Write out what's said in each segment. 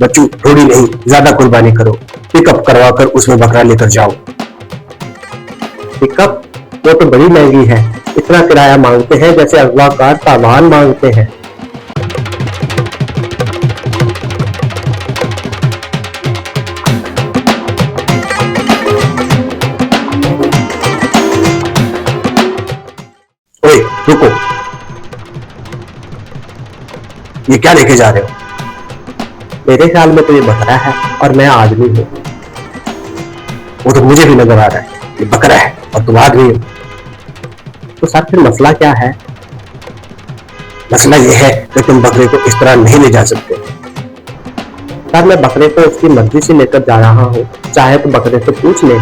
बच्चों थोड़ी नहीं ज्यादा कुर्बानी करो, पिकअप करवा कर उसमें बकरा लेकर जाओ। पिकअप? वो तो बड़ी महंगी है, इतना किराया मांगते हैं जैसे अगवाकार सामान मांगते हैं। ओए रुको, ये क्या लेके जा रहे हो? मेरे ख्याल में तो ये बकरा है और मैं आदमी हूँ। वो तो मुझे भी नजर आ रहा है, ये बकरा है और तुम आदमी हो। तो सर फिर मसला क्या है? मसला ये है कि तुम बकरे को इस तरह नहीं ले जा सकते। सर मैं बकरे को उसकी मर्जी से लेकर जा रहा हूँ, चाहे तो बकरे से पूछ ले।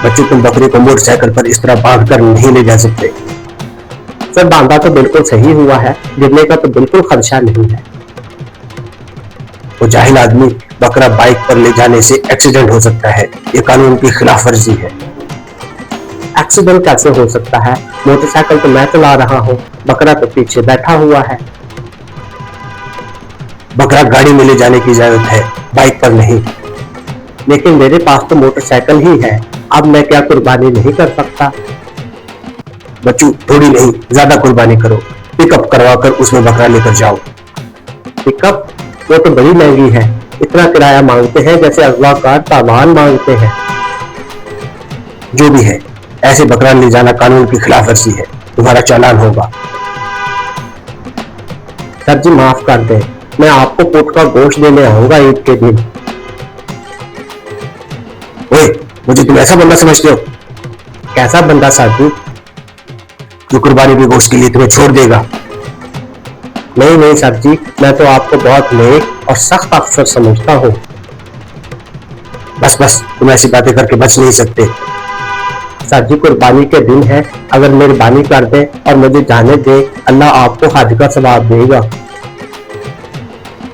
बच्चों तुम बकरे को मोटरसाइकिल पर इस तरह बांध कर नहीं ले जा सकते। सर बांधा तो बिल्कुल सही हुआ है, गिरने का तो बिल्कुल खदशा नहीं है। वो जाहिल आदमी, बकरा बाइक पर ले जाने से एक्सीडेंट हो सकता है, ये कानून की खिलाफ वर्जी है। एक्सीडेंट कैसे हो सकता है? मोटरसाइकिल तो मैं चला रहा हूँ, बकरा तो पीछे बैठा हुआ है। बकरा गाड़ी में ले जाने की इजाजत है, बाइक पर नहीं। लेकिन मेरे पास तो मोटरसाइकिल ही है, अब मैं क्या कुर्बानी नहीं कर सकता? बच्चों थोड़ी नहीं ज्यादा कुर्बानी करो, पिकअप करवा कर उसमें बकरा लेकर जाओ। पिकअप? वो तो बड़ी महंगी है, इतना किराया मांगते हैं जैसे अगवाकार सामान मांगते हैं। जो भी है, ऐसे बकरा ले जाना कानून की खिलाफ वर्जी है, तुम्हारा चालान होगा। सर जी माफ कर दें, मैं आपको पुट का गोश्त देने आऊंगा ईद के दिन। ओए, मुझे तुम ऐसा बंदा समझते हो? कैसा बंदा सर जी? जो कुर्बानी के गोश्त के लिए तुम्हें छोड़ देगा। नहीं नहीं सर जी, मैं तो आपको बहुत नेक और सख्त अफसर समझता हूँ। बस बस, तुम ऐसी बातें करके बच नहीं सकते। सर जी कुर्बानी के दिन है, अगर मेहरबानी कर दे और मुझे जाने दे, अल्लाह आपको हज का सवाब देगा।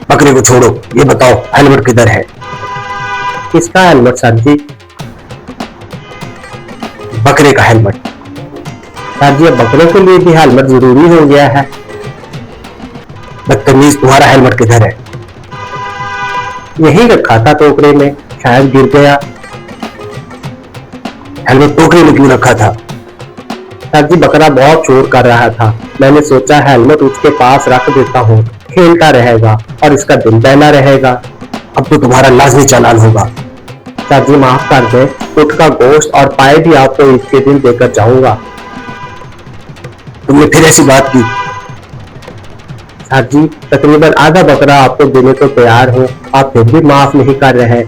बकरे को छोड़ो, ये बताओ हेलमेट किधर है? किसका हेलमेट सर जी? बकरे का हेलमेट। सर जी बकरे के लिए भी हेलमेट जरूरी हो गया है? बदतमीज, तुम्हारा हेलमेट किधर है? यही रखा था टोकरे में, शायद गिर गया। हेलमेट टोकरे में क्यों रखा था? सर जी बकरा बहुत शोर कर रहा था, मैंने सोचा हेलमेट उसके पास रख देता हूँ, खेलता रहेगा और इसका दिल बहला रहेगा। अब तो तुम्हारा लाजमी चालान होगा। सर जी माफ कर दे, पुट का गोश्त और पाए भी आपको ईद के दिन देकर जाऊंगा। तुमने फिर ऐसी बात की? सर जी तकरीबन आधा बकरा आपको देने को तैयार हूँ, आप फिर भी माफ नहीं कर रहे।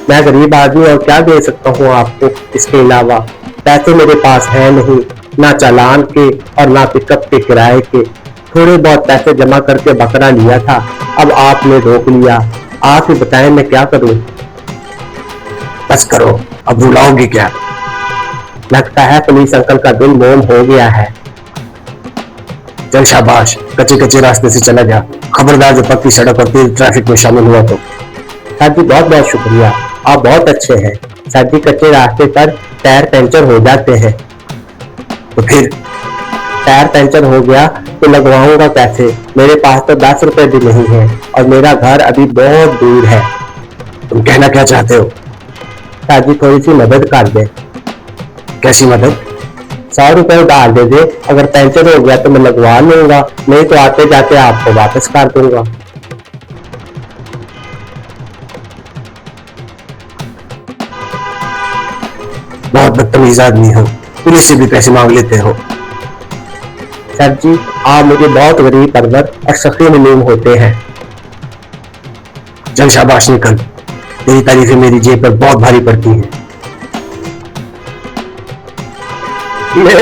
मैं गरीब आदमी और क्या दे सकता हूँ आपको, इसके अलावा पैसे मेरे पास है नहीं, ना चालान के और ना पिकअप के किराए के। थोड़े बहुत पैसे जमा करके बकरा लिया था, अब आपने रोक लिया। आप ही बताएं मैं क्या करूँ? बस करो, अब रुलाओगे क्या? लगता है पुलिस अंकल का दिल मोम हो गया है। चल शाबाश, कच्चे कच्चे रास्ते से चला जा, खबरदार जो पक्की सड़क और तेज ट्रैफिक में शामिल हुआ तो। सर जी बहुत बहुत शुक्रिया, आप बहुत अच्छे हैं। सर जी कच्चे रास्ते पर टायर पंचर हो जाते हैं। तो फिर? टायर पंचर हो गया तो लगवाऊंगा कैसे? मेरे पास तो 10 रुपए भी नहीं है और मेरा घर अभी बहुत दूर है। तुम कहना क्या चाहते हो? सर जी थोड़ी सी मदद कर दे। कैसी मदद? 100 रुपए डाल दे दे, अगर पंचर हो गया तो मैं लगवा लूंगा, नहीं तो आते जाते आपको वापस कर दूंगा। बहुत बदतमीज आदमी हो, पुलिस से भी पैसे मांग लेते हो। सर जी आप मुझे बहुत गरीब परवर और सख्ती मालूम होते हैं। चल शाबाश निकल, तेरी तारीफें मेरी जेब पर बहुत भारी पड़ती हैं। ये